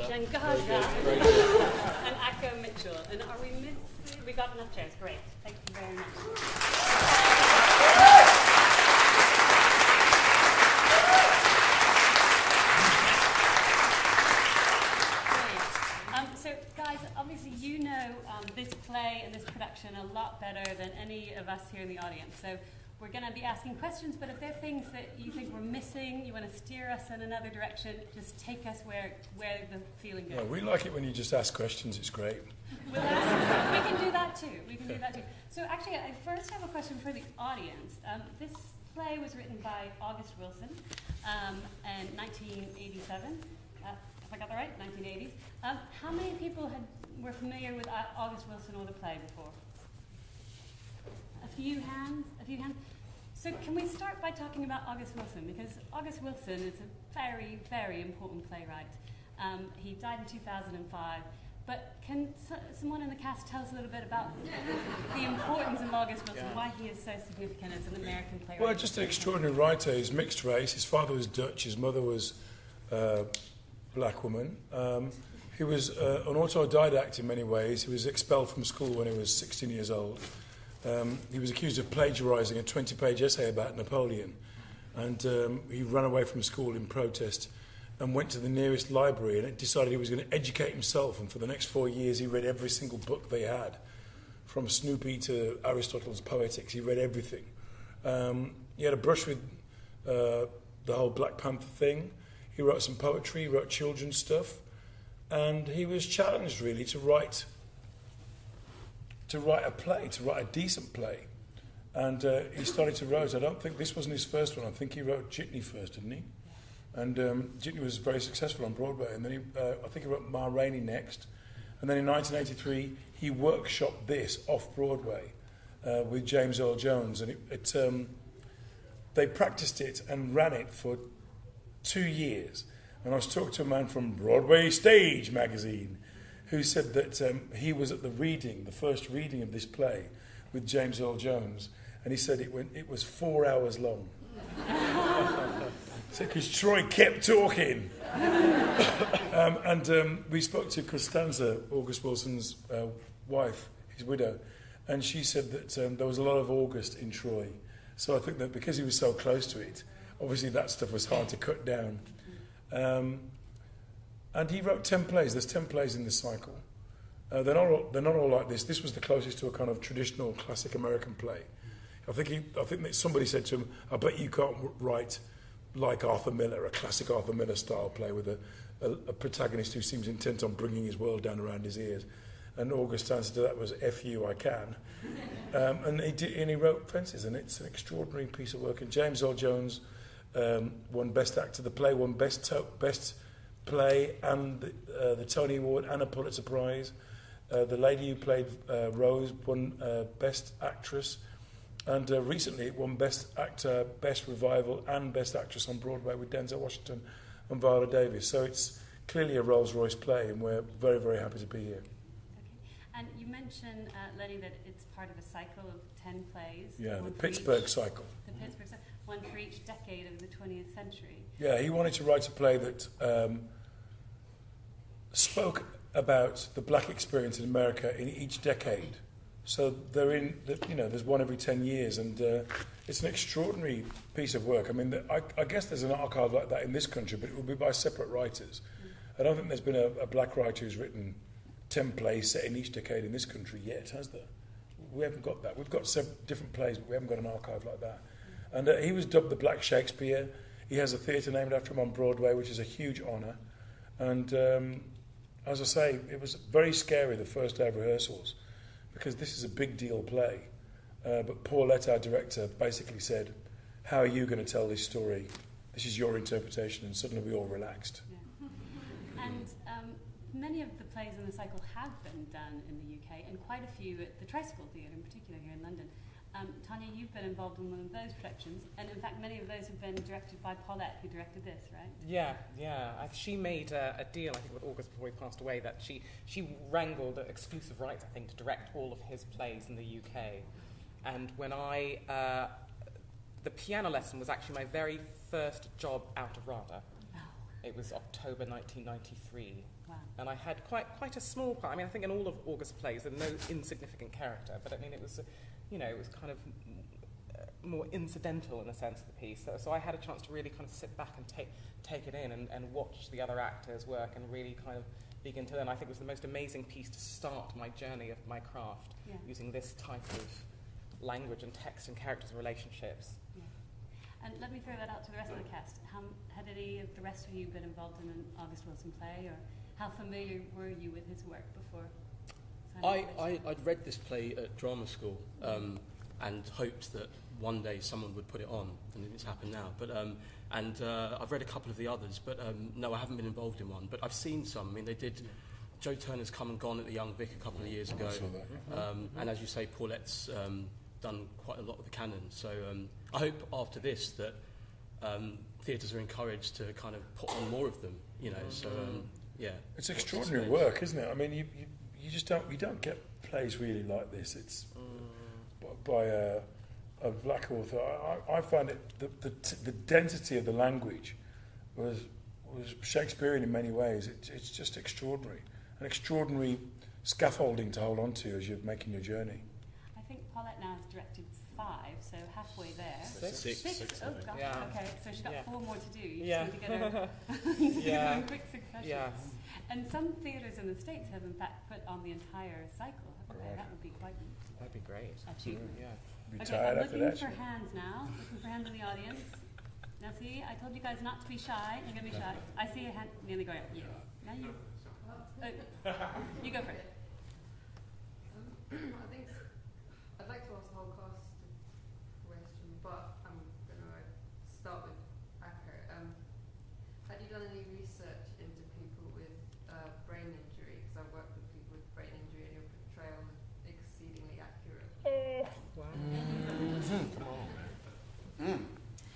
Jangaja, and Akko Mitchell. And are we missing? We got enough chairs. Great. Thank you very much. So, guys, obviously you know this play and this production a lot better than any of us here in the audience. So we're going to be asking questions, but if there are things that you think we're missing, you want to steer us in another direction, just take us where the feeling goes. Yeah, we like it when you just ask questions. It's great. We can do that too. So actually, I first have a question for the audience. This play was written by August Wilson in 1987. If I got that right, 1980s. How many people were familiar with August Wilson or the play before? A few hands. So can we start by talking about August Wilson? Because August Wilson is a very, very important playwright. He died in 2005. But can someone in the cast tell us a little bit about the importance of August Wilson, why he is so significant as an American playwright? Well, just an extraordinary writer. He's mixed race. His father was Dutch. His mother was black woman. He was an autodidact in many ways. He was expelled from school when he was 16 years old. He was accused of plagiarising a 20-page essay about Napoleon. And he ran away from school in protest and went to the nearest library and decided he was going to educate himself. And for the next 4 years, he read every single book they had. From Snoopy to Aristotle's Poetics, he read everything. He had a brush with the whole Black Panther thing. He wrote some poetry, he wrote children's stuff. And he was challenged, really, to write a play, to write a decent play. And he started to write. I don't think this wasn't his first one. I think he wrote Jitney first, didn't he? And Jitney was very successful on Broadway. And then I think he wrote Ma Rainey next. And then in 1983, he workshopped this off-Broadway with James Earl Jones. And they practiced it and ran it for 2 years. And I was talking to a man from WhatsOnStage magazine who said that he was at the first reading of this play with James Earl Jones, and he said it was 4 hours long. So because Troy kept talking. We spoke to Costanza, August Wilson's wife, his widow, and she said that there was a lot of August in Troy. So I think that because he was so close to it, obviously that stuff was hard to cut down. And he wrote 10 plays. There's 10 plays in this cycle. They're not all like this. This was the closest to a kind of traditional classic American play. I think that somebody said to him, "I bet you can't write like Arthur Miller, a classic Arthur Miller style play with a protagonist who seems intent on bringing his world down around his ears." And August's answer to that was, "F you, I can." And he wrote Fences, and it's an extraordinary piece of work. And James Earl Jones won Best Actor. The play won Best Play and the Tony Award and a Pulitzer Prize. The lady who played Rose won Best Actress. And recently it won Best Actor, Best Revival and Best Actress on Broadway with Denzel Washington and Viola Davis. So it's clearly a Rolls-Royce play, and we're very, very happy to be here. Okay. And you mentioned, Lenny, that it's part of a cycle of 10 plays. Yeah, the Pittsburgh cycle. The Pittsburgh cycle, one for each decade of the 20th century. Yeah, he wanted to write a play that spoke about the black experience in America in each decade. So there's one every 10 years, and it's an extraordinary piece of work. I mean, I guess there's an archive like that in this country, but it will be by separate writers. I don't think there's been a black writer who's written 10 plays set in each decade in this country yet, has there? We haven't got that. We've got 7 different plays, but we haven't got an archive like that. And he was dubbed the Black Shakespeare. He has a theatre named after him on Broadway, which is a huge honour. And as I say, it was very scary the first day of rehearsals, because this is a big deal play. But Paulette, our director, basically said, "How are you going to tell this story? This is your interpretation." And suddenly we all relaxed. Yeah. And many of the plays in the cycle have been done in the UK, and quite a few at the Tricycle Theatre in particular here in London. Tanya, you've been involved in one of those productions, and in fact many of those have been directed by Paulette, who directed this, right? Yeah. She made a deal, I think, with August before he passed away, that she wrangled exclusive rights, I think, to direct all of his plays in the UK. And when the piano lesson was actually my very first job out of RADA. Oh. It was October 1993, Wow. And I had quite a small part. I mean, I think in all of August's plays, there's no insignificant character, but I mean, it was, it was kind of more incidental in a sense of the piece. So I had a chance to really kind of sit back and take it in and watch the other actors work and really kind of begin to learn. I think it was the most amazing piece to start my journey of my craft, using this type of language and text and characters and relationships. Yeah. And let me throw that out to the rest of the cast. Had any of the rest of you been involved in an August Wilson play, or how familiar were you with his work before? I'd read this play at drama school and hoped that one day someone would put it on, and it's happened now. But I've read a couple of the others, but no, I haven't been involved in one. But I've seen some. I mean, they did. Joe Turner's Come and Gone at the Young Vic a couple of years ago, I saw that. and as you say, Paulette's done quite a lot of the canon. So I hope after this that theatres are encouraged to kind of put on more of them. So yeah. It's extraordinary work, isn't it? I mean, you just don't get plays really like this. It's by a black author. I find it the density of the language was Shakespearean in many ways. It's just extraordinary, an extraordinary scaffolding to hold on to as you're making your journey. I think Paulette now has directed 5, so halfway there. Six. Oh gosh. Yeah. Okay, so she's got 4 more to do. You Yeah. just need to get her in quick succession. Yeah. And some theatres in the States have in fact put on the entire cycle, haven't they? That would be quite That'd be great. achievement. Yeah. Be Okay, tired I'm after looking that. for hands now. Looking for hands in the audience. Now see, I told you guys not to be shy. You're gonna be shy. I see a hand nearly going up. You. Now you. You go first. I think I'd like to ask the whole cast a question, but I'm going to start with Acker. Had you done any research into people with brain injury? Because I've worked with people with brain injury, and your portrayal is exceedingly accurate. Wow.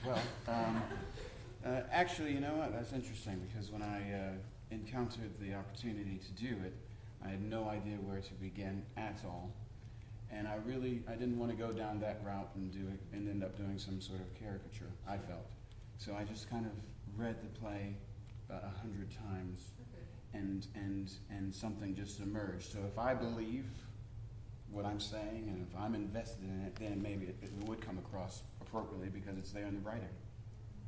Well, actually, you know what? That's interesting, because when I encountered the opportunity to do it, I had no idea where to begin at all, and I didn't want to go down that route and end up doing some sort of caricature. I felt so. I just kind of read the play about 100 times, and something just emerged. So if I believe what I'm saying, and if I'm invested in it, then maybe it would come across appropriately because it's there in the writing.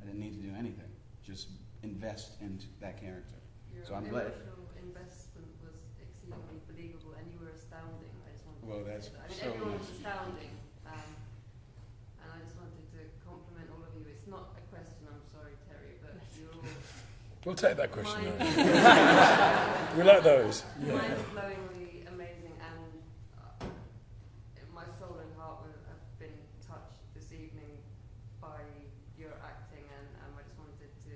I didn't need to do anything; just invest into that character. Your So I'm glad. emotional investment was exceedingly believable, and you were astounding. I just wanted Well, to that's say that. I mean, so everyone was nice. astounding, and I just wanted to compliment all of you. It's not a question, I'm sorry, Terry, but you're all We'll take that question. Mind- Now. We like those. mind-blowingly amazing, and my soul and heart have been touched this evening by your acting, and I just wanted to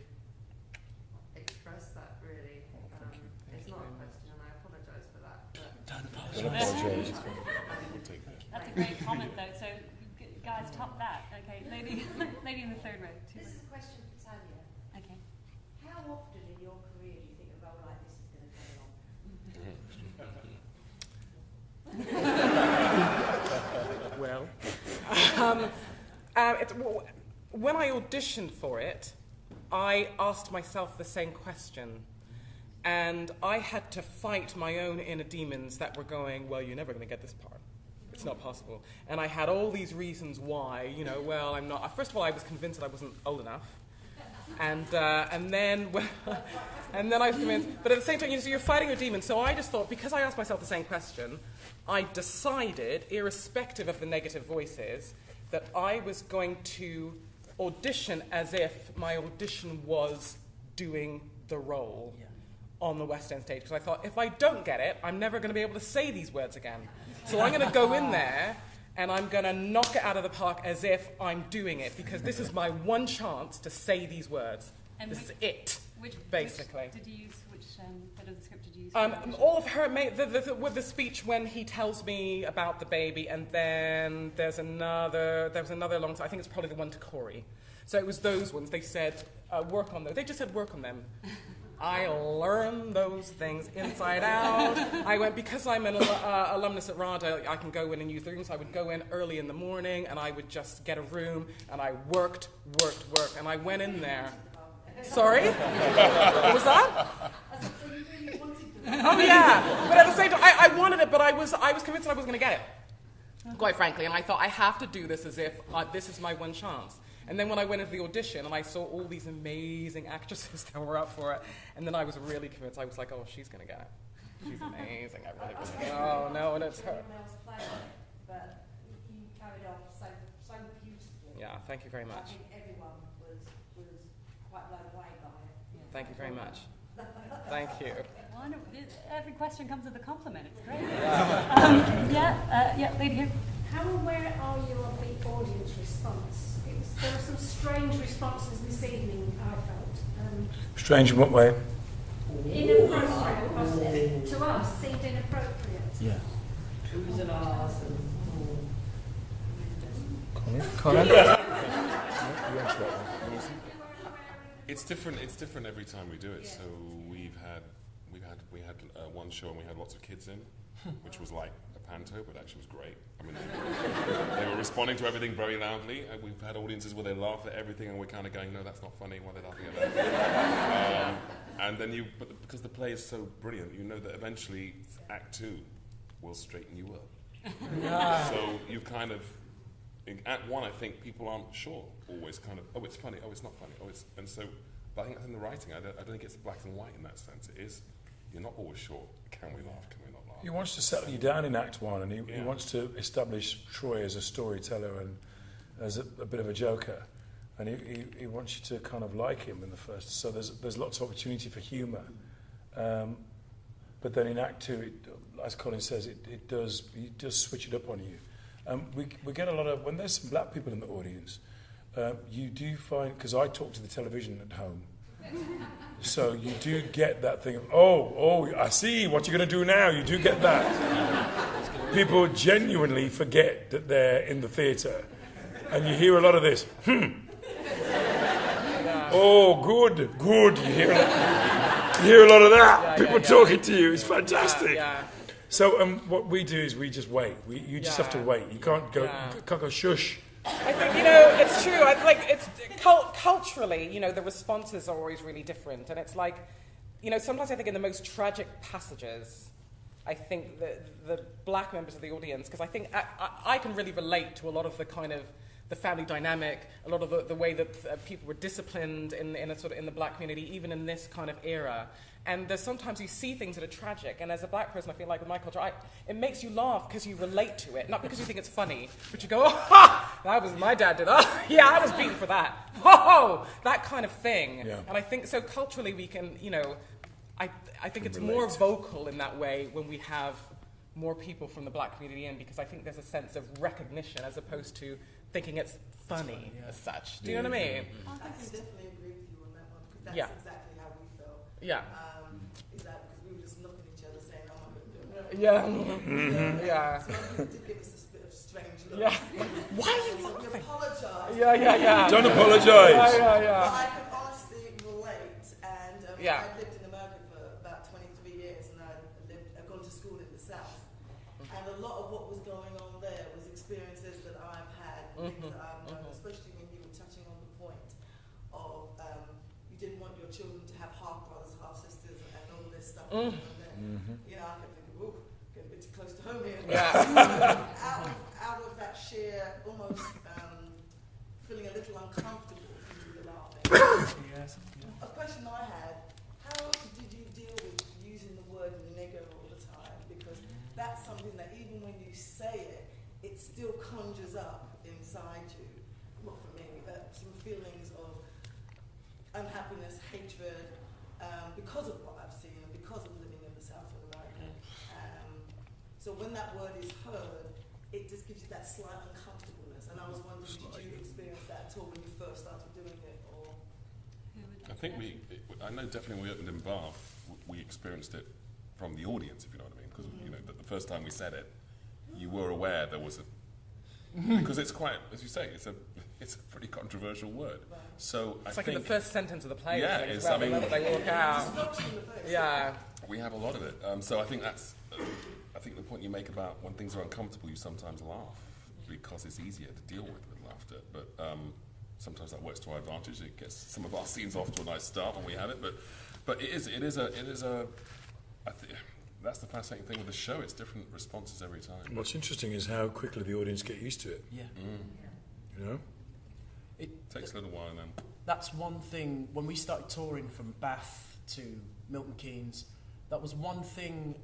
express that, really. It's not a question, and I apologise for that. But Don't apologise. That's a great comment though. So guys, top that. Okay, lady in the third row. This is a question for Tanya. Okay. How often in your career do you think a role like this is going to come along? When I auditioned for it, I asked myself the same question. And I had to fight my own inner demons that were going, well, you're never going to get this part. It's not possible. And I had all these reasons why, I'm not. First of all, I was convinced that I wasn't old enough. And then I was convinced. But at the same time, so you're fighting your demons. So I just thought, because I asked myself the same question, I decided, irrespective of the negative voices, that I was going to audition as if my audition was doing the role on the West End stage. Because I thought, if I don't get it, I'm never going to be able to say these words again. So I'm going to go in there and I'm going to knock it out of the park as if I'm doing it, because this is my one chance to say these words. And this is it, basically. Which did you use? Which bit of the script did you use? All of her, with the speech when he tells me about the baby, and then there was another long, I think it's probably the one to Corey. So it was those ones. They said, work on those. They just said work on them. I learned those things inside out. I went, because I'm an alumnus at RADA, I can go in and use the rooms. I would go in early in the morning and I would just get a room and I worked. And I went in there. Sorry? What was that? So you really wanted Oh yeah, but at the same time, I wanted it, but I was convinced I wasn't going to get it, quite frankly. And I thought I have to do this as if this is my one chance. And then when I went into the audition and I saw all these amazing actresses that were up for it, and then I was really convinced. I was like, oh, she's going to get it. She's amazing. I really believe it. Oh no, and it's her. But you carried off so beautifully. Yeah, thank you very I much. think everyone was quite blown away by it. Thank you very much. Thank you. Wonderful. Every question comes with a compliment. It's great. Yeah, lady here. How aware are you of the audience response? There were some strange responses this evening, I felt. Strange in what way? Inappropriate to us, seemed inappropriate. Yeah. Who's and ours and Colin? It's different. It's different every time we do it. So we had one show and we had lots of kids in, which was like a panto, but actually was great. I mean, they were responding to everything very loudly. And we've had audiences where they laugh at everything, and we're kind of going, "No, that's not funny. Why are they laughing at that?" And then because the play is so brilliant, you know that eventually Act 2 will straighten you up. So you kind of. In Act 1, I think people aren't sure always kind of, oh, it's funny, oh, it's not funny, oh, it's, and so, but I think that's in the writing. I don't think it's black and white in that sense. It is, you're not always sure, can we laugh, can we not laugh? He wants to settle you down in Act 1, and he wants to establish Troy as a storyteller and as a bit of a joker. And he wants you to kind of like him in the first. So there's lots of opportunity for humour. But then in Act 2, as Colin says, he does switch it up on you. We get a lot of, when there's some black people in the audience, you do find, because I talk to the television at home, so you do get that thing of, oh, I see what you're going to do now. You do get that. People genuinely forget that they're in the theatre, and you hear a lot of this, oh, good. You hear a lot of that. People talking to you. It's fantastic. So what we do is we just wait. You just have to wait. You can't go. You can't go shush. I think it's true. I like it's culturally. The responses are always really different, and it's like, sometimes I think in the most tragic passages, I think the black members of the audience, because I think I can really relate to a lot of the kind of the family dynamic, a lot of the way that people were disciplined in the black community, even in this kind of era. And there's sometimes you see things that are tragic, and as a black person, I feel like with my culture, it makes you laugh because you relate to it, not because you think it's funny, but you go, oh, ha! That was my dad did. Oh, yeah, I was beaten for that. Oh, that kind of thing. Yeah. And I think so culturally we can, I think it's more vocal in that way when we have more people from the black community in, because I think there's a sense of recognition as opposed to thinking it's funny as such. Do you know what I mean? I can definitely agree with you on that one, because that's exactly how we felt. Yeah. Is that because we were just looking at each other saying, oh my God. Yeah. So it did give us this bit of strange look. Yeah. Why are you laughing? We apologise. Yeah. Don't apologise. Yeah. But I can honestly relate, and I lived in America for about 23 years, and I've gone to school in the South. And a lot of what was going on there was experiences that I've had, things that I've known, especially when you were touching on the point of you didn't want your children to have half brothers, half sisters, and all this stuff. And then, I kept thinking, ooh, getting a bit too close to home here. Yeah. out of that sheer, almost feeling a little uncomfortable when you were laughing. A question I had, how did you deal with using the word nigger all the time? Because that's something that even when you say it, it still conjures up inside you. Well, for me, some feelings of unhappiness, hatred, because of what I've seen and because of living in the South of America. So when that word is heard, it just gives you that slight uncomfortableness. And I was wondering, did you experience that at all when you first started doing it? Or I think I know definitely when we opened in Bath, we experienced it from the audience, if you know what I mean. Because the first time we said it, you were aware there was because it's quite, as you say, it's a pretty controversial word. Right. So it's like in the first sentence of the play. Yeah, it's. I mean, they walk out. Yeah. We have a lot of it. So I think that's. I think the point you make about when things are uncomfortable, you sometimes laugh because it's easier to deal with laughter. But sometimes that works to our advantage. It gets some of our scenes off to a nice start when we have it. But it is a That's the fascinating thing with the show. It's different responses every time. What's interesting is how quickly the audience get used to it. Yeah. You know? It takes a little while and then... That's one thing, when we started touring from Bath to Milton Keynes, that was one thing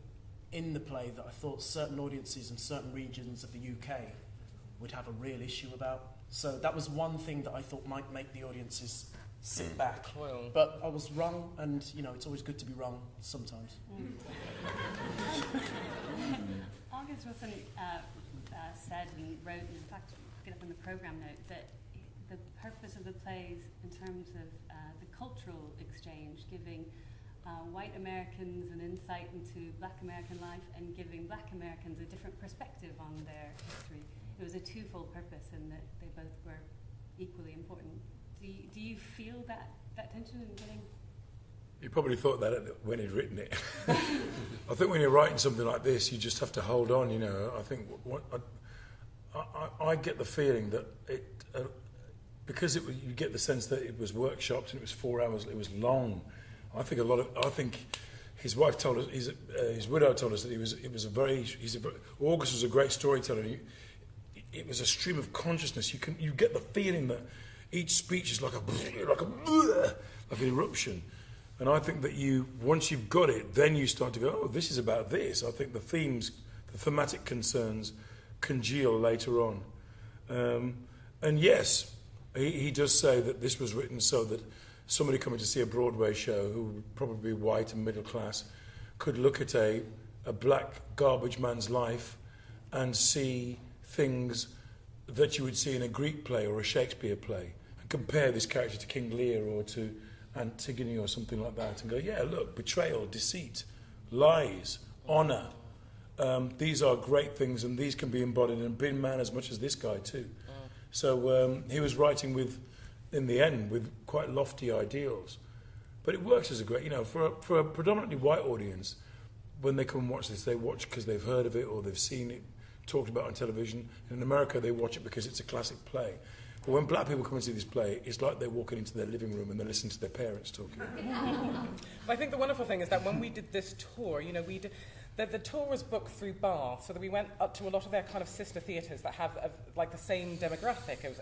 in the play that I thought certain audiences in certain regions of the UK would have a real issue about. So that was one thing that I thought might make the audiences sit back. Well. But I was wrong, and you know, it's always good to be wrong sometimes. August Wilson said and wrote, and in fact, pick it up in the program note, that the purpose of the plays in terms of the cultural exchange, giving white Americans an insight into black American life and giving black Americans a different perspective on their history. It was a twofold purpose, and that they both were equally important. Do you feel that tension in getting... He probably thought that when he'd written it. I think when you're writing something like this, you just have to hold on, you know. I think I get the feeling that it... because you get the sense that it was workshopped and it was 4 hours, it was long. I think his wife told us, his widow told us that August was a great storyteller. It was a stream of consciousness. You get the feeling that each speech is like an eruption. And I think that once you've got it, then you start to go, oh, this is about this. I think the thematic concerns congeal later on. And yes, he does say that this was written so that somebody coming to see a Broadway show, who would probably be white and middle class, could look at a black garbage man's life and see things that you would see in a Greek play or a Shakespeare play, and compare this character to King Lear or to Antigone or something like that, and go, yeah, look, betrayal, deceit, lies, honour. These are great things, and these can be embodied in a bin man as much as this guy too. So he was writing in the end, with quite lofty ideals. But it works as a great, for a predominantly white audience, when they come and watch this, they watch because they've heard of it or they've seen it talked about on television. In America, they watch it because it's a classic play. But when black people come and see this play, it's like they're walking into their living room and they're listening to their parents talking. I think the wonderful thing is that when we did this tour, the tour was booked through Bath, so that we went up to a lot of their kind of sister theatres that have like the same demographic as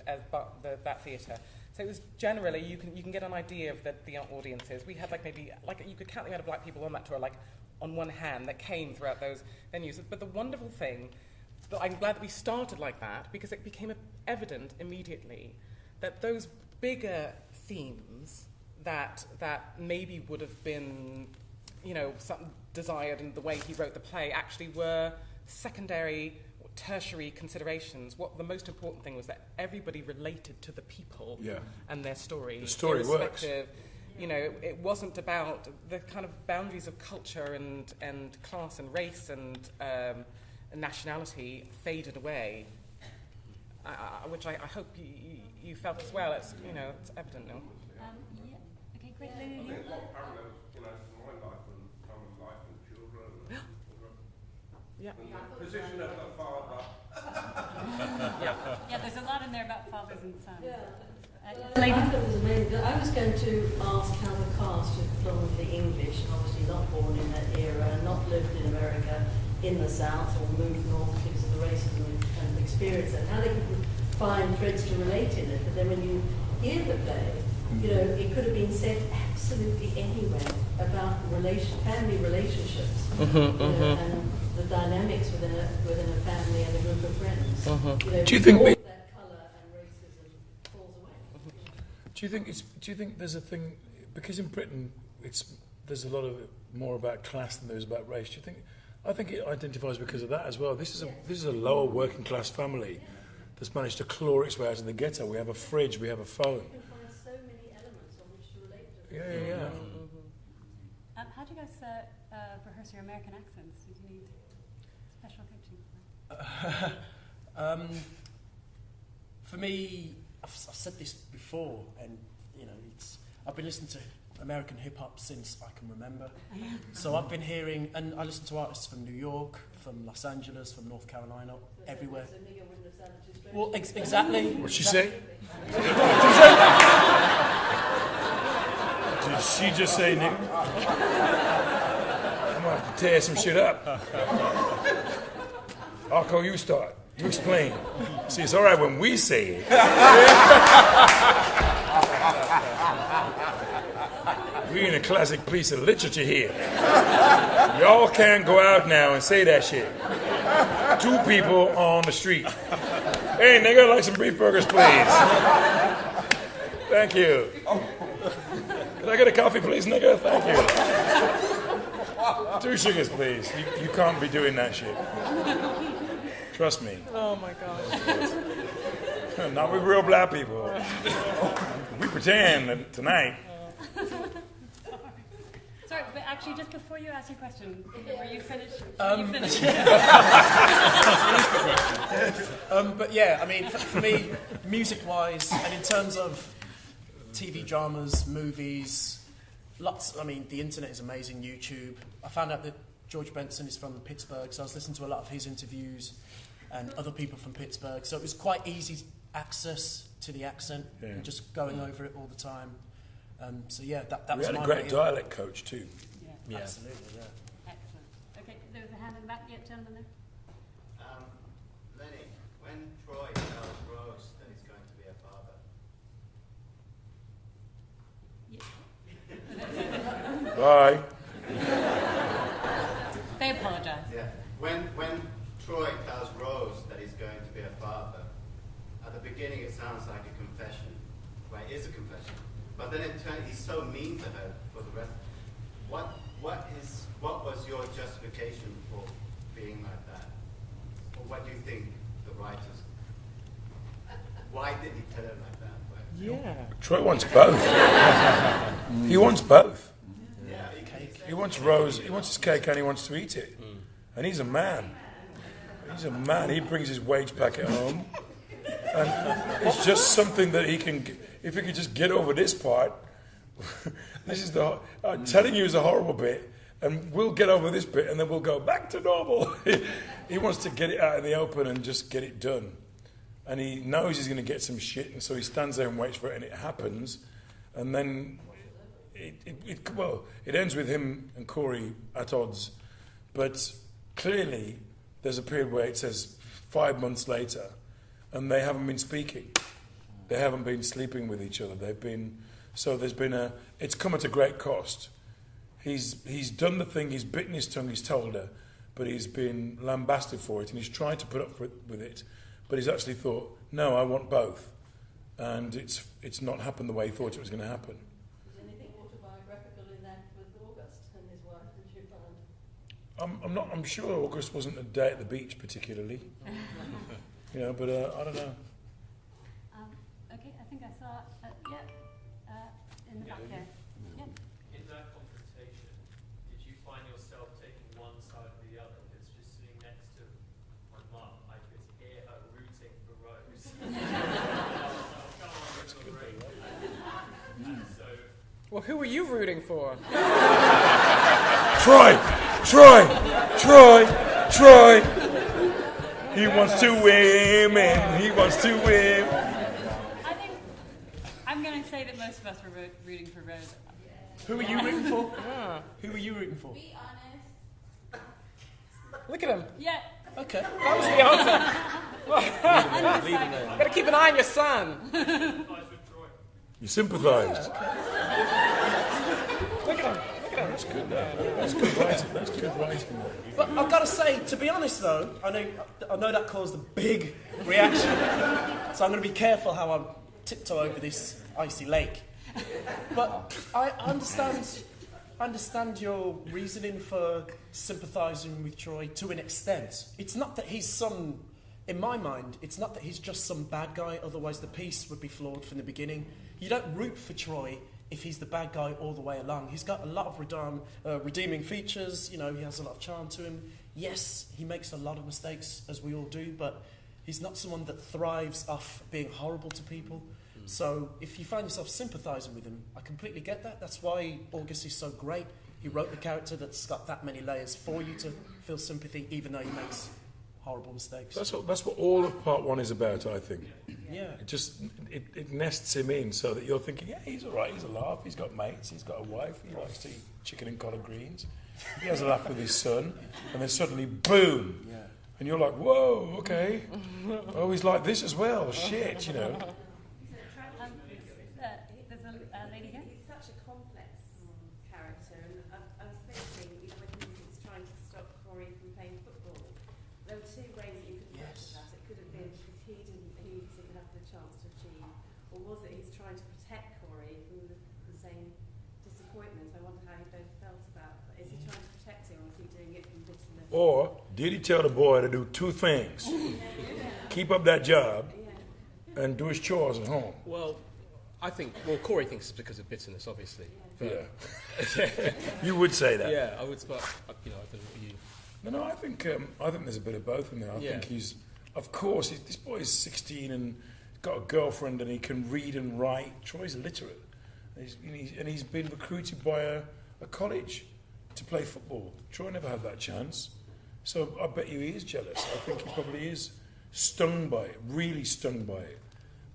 that theatre. So it was generally, you can get an idea of the audiences. We had maybe you could count the amount of black people on that tour on one hand that came throughout those venues. But the wonderful thing, that I'm glad that we started like that, because it became evident immediately that those bigger themes that maybe would have been, something desired in the way he wrote the play, actually were secondary, tertiary considerations. What the most important thing was that everybody related to the people and their story. The story works. It wasn't about the kind of boundaries of culture and class and race and nationality faded away, which I hope you felt as well. It's it's evident now. Okay, great. There's a lot of parallels, to my life and Tom's life and children. Yeah. And the position of the father. Yeah, there's a lot in there about fathers and sons. I thought it was amazing. I was going to ask how the cast, who are predominantly English, obviously not born in that era, and not lived in America, in the South, or moved north because of the racism and experience, and how they could find threads to relate in it. But then when you hear the play, it could have been said absolutely anywhere about family relationships, and the dynamics within a family and a group of friends. Do you think that colour and racism falls away? Do you think there's a thing, because in Britain there's a lot of more about class than there is about race? I think it identifies because of that as well. This is a lower working class family that's managed to claw its way out of the ghetto. We have a fridge, we have a phone. You can find so many elements on which to relate to. Yeah. How do you guys rehearse your American accents? Did you need special coaching? For me, I've said this before, and I've been listening to American hip-hop since I can remember. So I've been hearing, and I listen to artists from New York, from Los Angeles, from North Carolina, everywhere. So nigger wouldn't have sounded too strange. Well, exactly. What'd she say? Did she just say nigger? Come might have to tear some shit up. Arco, you start. You explain. See, it's all right when we say it. We're in a classic piece of literature here. Y'all can't go out now and say that shit. 2 people on the street. Hey, nigga, I'd like some beef burgers, please. Thank you. Can I get a coffee, please, nigga? Thank you. 2 sugars, please. You can't be doing that shit. Trust me. Oh my God. Not with real black people. We pretend tonight. Sorry, but actually, just before you ask your question, were you finished? You finished? But yeah, I mean, for me, music-wise, and in terms of TV dramas, movies, lots. I mean, the internet is amazing. YouTube. I found out that George Benson is from Pittsburgh, so I was listening to a lot of his interviews and other people from Pittsburgh. So it was quite easy access to the accent and just going over it all the time. So yeah, that was my. We had a great dialect coach too. Yeah. Absolutely, yeah. Excellent. Okay, there was a hand in the back. Yeah, gentleman there. Lenny, when Troy tells Rose that he's going to be a father. Bye. They apologise. Yeah. When Troy tells Rose that he's going to be a father, at the beginning it sounds like a confession. Well, it is a confession. But then it turns, he's so mean to her for the rest. What was your justification for being like that? Or what do you think the writers? Why did he tell her like that? Yeah. Troy wants both. He wants both. Yeah. He wants Rose. He wants his cake and he wants to eat it. And he's a man. He's a man. He brings his wage packet home. And it's just something that he can. If he could just get over this part. This is telling you is a horrible bit, and we'll get over this bit, and then we'll go back to normal. He wants to get it out in the open and just get it done, and he knows he's going to get some shit, and so he stands there and waits for it, and it happens, and then it ends with him and Corey at odds, but clearly there's a period where it says 5 months later, and they haven't been speaking, they haven't been sleeping with each other, it's come at a great cost. He's done the thing, he's bitten his tongue, he's told her, but he's been lambasted for it, and he's tried to put up with it, but he's actually thought, no, I want both. And it's not happened the way he thought it was going to happen. Is anything autobiographical in that with August and his wife that you found? I'm sure August wasn't a day at the beach particularly. But I don't know. Okay, I think I saw, in the back there. Yeah. In that confrontation, did you find yourself taking one side or the other? It's just sitting next to my mum. I could hear her rooting for Rose. Well, who were you rooting for? Troy! He wants to win, man. He wants to win. I think I'm going to say that most of us were rooting for Rose. Who were you rooting for? Who were you rooting for? Be honest. Look at him. Yeah. Okay. That was the answer. You gotta keep an eye on your son. You sympathised. Look at him. That's good. That's good writing. That's good writing. But I've got to say, to be honest though, I know that caused a big reaction, so I'm going to be careful how I tiptoe over this icy lake. But I understand your reasoning for sympathising with Troy to an extent. It's not that he's in my mind, it's not that he's just some bad guy, otherwise the piece would be flawed from the beginning. You don't root for Troy if he's the bad guy all the way along. He's got a lot of redeeming features, he has a lot of charm to him. Yes, he makes a lot of mistakes, as we all do, but he's not someone that thrives off being horrible to people. So if you find yourself sympathising with him, I completely get that. That's why August is so great. He wrote the character that's got that many layers for you to feel sympathy, even though he makes horrible mistakes. That's what all of part one is about, I think. Yeah. It nests him in so that you're thinking, yeah, he's all right, he's a laugh, he's got mates, he's got a wife, he likes to eat chicken and collard greens. He has a laugh with his son, and then suddenly, boom! Yeah. And you're like, whoa, okay. Oh, he's like this as well. Shit, you know. There's a lady here. He's such a complex character, and I was thinking, you know, when he was trying to stop Corey from playing football, there were two ways you could look at that. It could have been because he didn't have the chance to achieve, or was it he's trying to protect Corey from the same disappointment? I wonder how you both felt about that. Is he trying to protect him, or is he doing it from bitterness? Or did he tell the boy to do two things? Keep up that job and do his chores at home. Well, Corey thinks it's because of bitterness, obviously. But Yeah. You would say that. yeah, I would, but I don't know what you. No, I think there's a bit of both in there. I think this boy is 16 and got a girlfriend and he can read and write. Troy's illiterate. And he's been recruited by a college to play football. Troy never had that chance. So I bet you he is jealous. I think he probably is stung by it, really stung by it.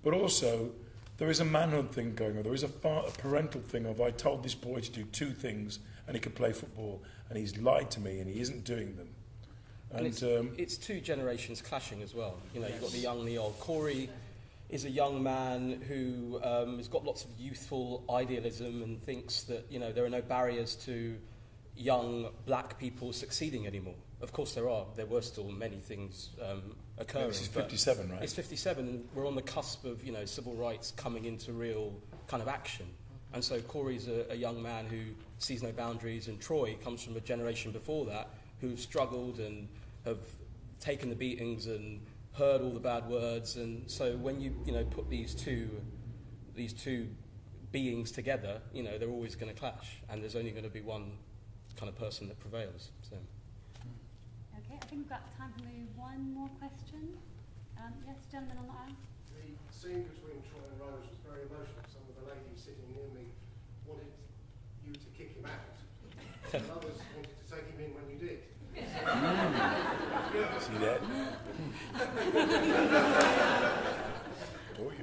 But also, there is a manhood thing going on. There is a parental thing of, I told this boy to do two things and he could play football, and he's lied to me and he isn't doing them. And it's two generations clashing as well. You know, you've got the young and the old. Corey is a young man who has got lots of youthful idealism and thinks that, you know, there are no barriers to young black people succeeding anymore. Of course there are. There were still many things occurring. This is 57, right? It's 57, and we're on the cusp of, you know, civil rights coming into real kind of action. And so Corey's a young man who sees no boundaries, and Troy comes from a generation before that who've struggled and have taken the beatings and heard all the bad words. And so when you put these two beings together, you know, they're always going to clash, and there's only going to be one kind of person that prevails. So. Okay, I think we've got time for maybe one more question. Yes, gentleman on the aisle. The scene between Troy and Rose was very emotional. Some of the ladies sitting near me wanted you to kick him out, and others wanted to take him in when you did. See that?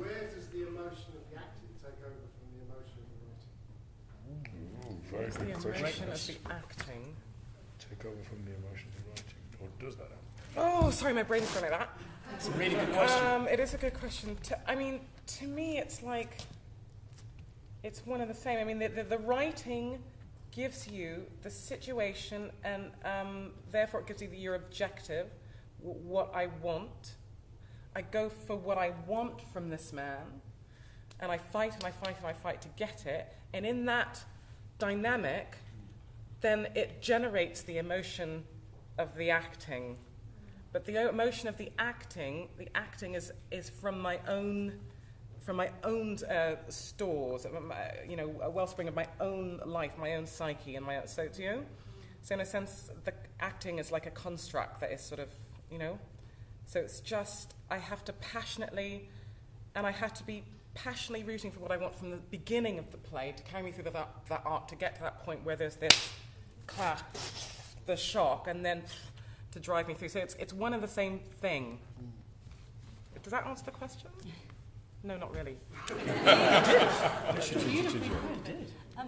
Where does the emotion of the acting take over from the emotion of the writing? Very good The question. emotion of the acting. Take over from the emotion of the writing. Or does that happen? Oh, sorry, my brain's going like that. It's a really good question. It is a good question. To me, it's like, it's one of the same. I mean, the writing gives you the situation, and therefore it gives you your objective, what I want. I go for what I want from this man, and I fight and I fight and I fight to get it. And in that dynamic, then it generates the emotion of the acting. But the emotion of the acting is from my own stores, you know, a wellspring of my own life, my own psyche, and so in a sense, the acting is like a construct that is sort of, you know, so it's just, I have to passionately be passionately rooting for what I want from the beginning of the play to carry me through that arc to get to that point where there's this clash, the shock, and then to drive me through. So it's one and the same thing. Does that answer the question? No, not really. Beautifully.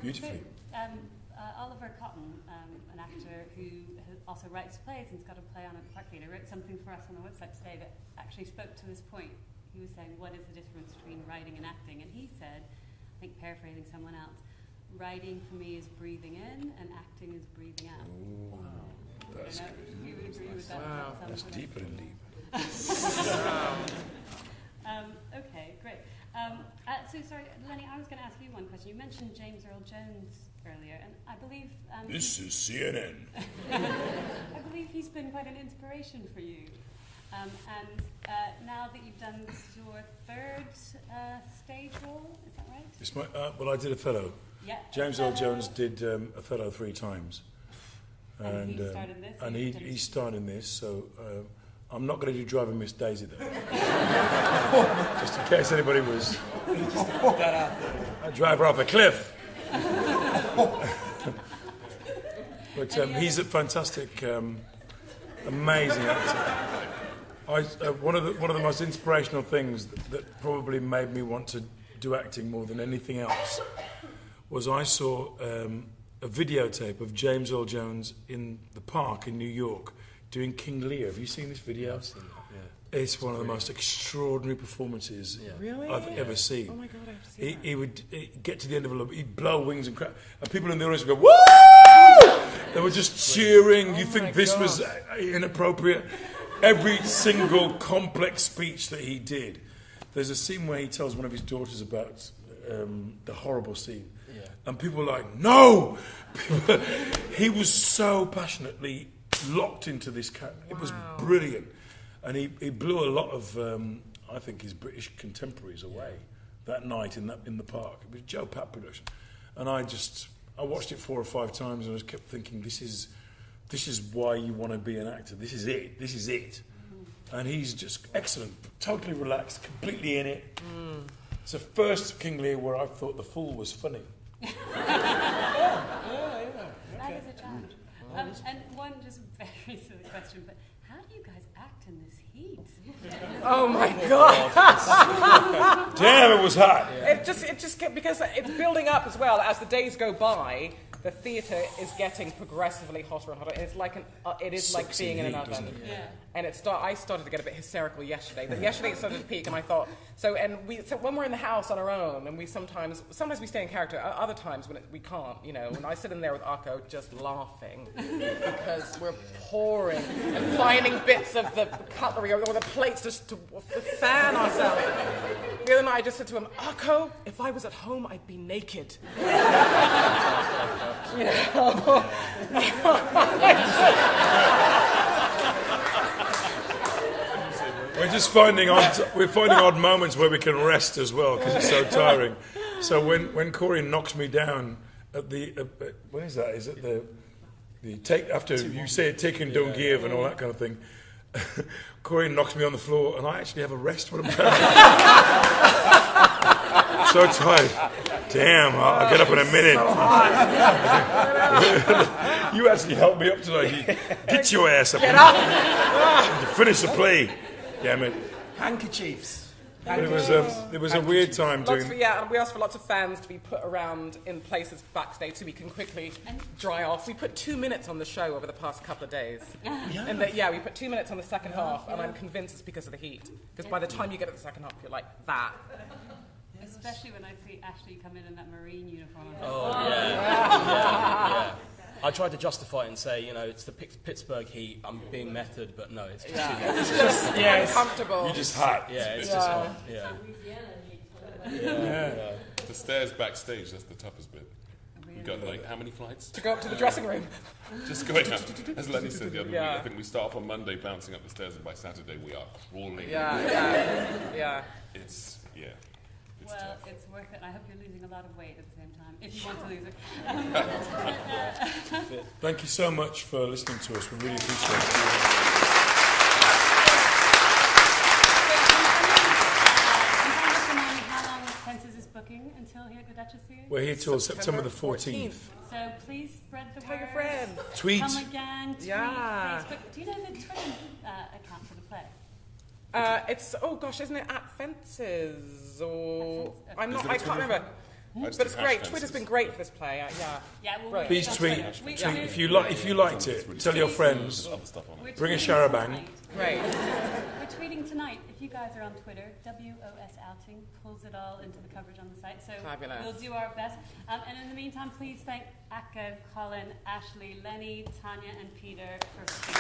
Beautifully. Oliver Cotton, an actor who also writes plays and's got a play on at Park Theatre, wrote something for us on the website today that actually spoke to this point. He was saying, what is the difference between writing and acting? And he said, I think paraphrasing someone else, writing for me is breathing in and acting is breathing out. Ooh, that's good. If you would agree with that. Wow. That's deeper than deep. Okay, great. So sorry, Lenny, I was going to ask you one question. You mentioned James Earl Jones earlier, and I believe... This is CNN. I believe he's been quite an inspiration for you. Now that you've done your third stage role, is that right? It's my, well, I did Othello. Yeah. James Earl Jones did Othello 3 times. And he starred in this? And he starred in this, so I'm not going to do Driving Miss Daisy, though. Just in case anybody was... I drive her off a cliff. But he's a fantastic, amazing actor. One of the most inspirational things that probably made me want to do acting more than anything else was I saw a videotape of James Earl Jones in the park in New York doing King Lear. Have you seen this video? Yeah, I've seen that, yeah. It's one of the most extraordinary performances I've ever seen. Oh my God, I have to see that. He would get to the end of a loop, he'd blow wings and crap, and people in the audience would go, woo! They were just cheering. You think this was inappropriate? Every single complex speech that he did. There's a scene where he tells one of his daughters about the horrible scene. Yeah. And people were like, no! He was so passionately locked into this character. It was brilliant. And he blew a lot of, I think, his British contemporaries away that night in the park. It was a Joe Pat production. And I watched it 4 or 5 times and I just kept thinking, this is why you want to be an actor. This is it. This is it. And he's just excellent, totally relaxed, completely in it. It's the first King Lear where I thought the fool was funny. That is a challenge. And one just very silly question, but how do you guys act in this heat? Oh my God! Damn, it was hot. It just because it's building up as well as the days go by. The theatre is getting progressively hotter and hotter. It's like it is like being in an oven. Yeah. And I started to get a bit hysterical yesterday. But yesterday it started to peak, and I thought so when we're in the house on our own, and we sometimes we stay in character. Other times when we can't, and I sit in there with Akko just laughing because we're pouring and finding bits of the cutlery or the plates just to fan ourselves. The other night I just said to him, Akko, if I was at home, I'd be naked. We're just finding odd moments where we can rest as well because it's so tiring. So when Corey knocks me down at the when is that? Is it the take after you say take and don't give and all that kind of thing? Corey knocks me on the floor and I actually have a rest when I'm down. So tired. Damn, I'll get up in a minute. You actually helped me up today. Get your ass up. Get up. Finish the play. Damn it. Handkerchiefs. It was a weird time doing. And we asked for lots of fans to be put around in places backstage so we can quickly dry off. We put 2 minutes on the show over the past couple of days. And we put 2 minutes on the second half, and I'm convinced it's because of the heat. Because by the time you get to the second half, you're like that. Especially when I see Ashley come in that marine uniform. Oh, yeah. I tried to justify it and say, it's the Pittsburgh heat. I'm being method, but no, it's just too hot. It's just uncomfortable. You're just hot. Yeah, it's just hot. Yeah. The stairs backstage, that's the toughest bit. We've got how many flights? To go up to the dressing room. Just going up. As Lenny said the other week, I think we start off on Monday bouncing up the stairs and by Saturday we are crawling. Yeah. It's well, tough. it's worth it. I hope you're losing a lot of weight at the same time, if you want to lose it. Thank you so much for listening to us. We really appreciate it. How long Fences is booking until here at the Duchess Theatre? We're here till September the 14th. So please spread the word. Tell your friends. Tweet. Come again. Tweet. Facebook. Do you know the Twitter account for the play? Isn't it at Fences or I can't Twitter? remember. But it's great. Twitter's been great for this play. Well, Please tweet if you liked it. Tell your friends. Bring a charabanc. Right. We're tweeting tonight. If you guys are on Twitter, WOS Outing pulls it all into the coverage on the site. So fabulous. We'll do our best. And in the meantime, please thank Akka, Colin, Ashley, Lenny, Tanya, and Peter for being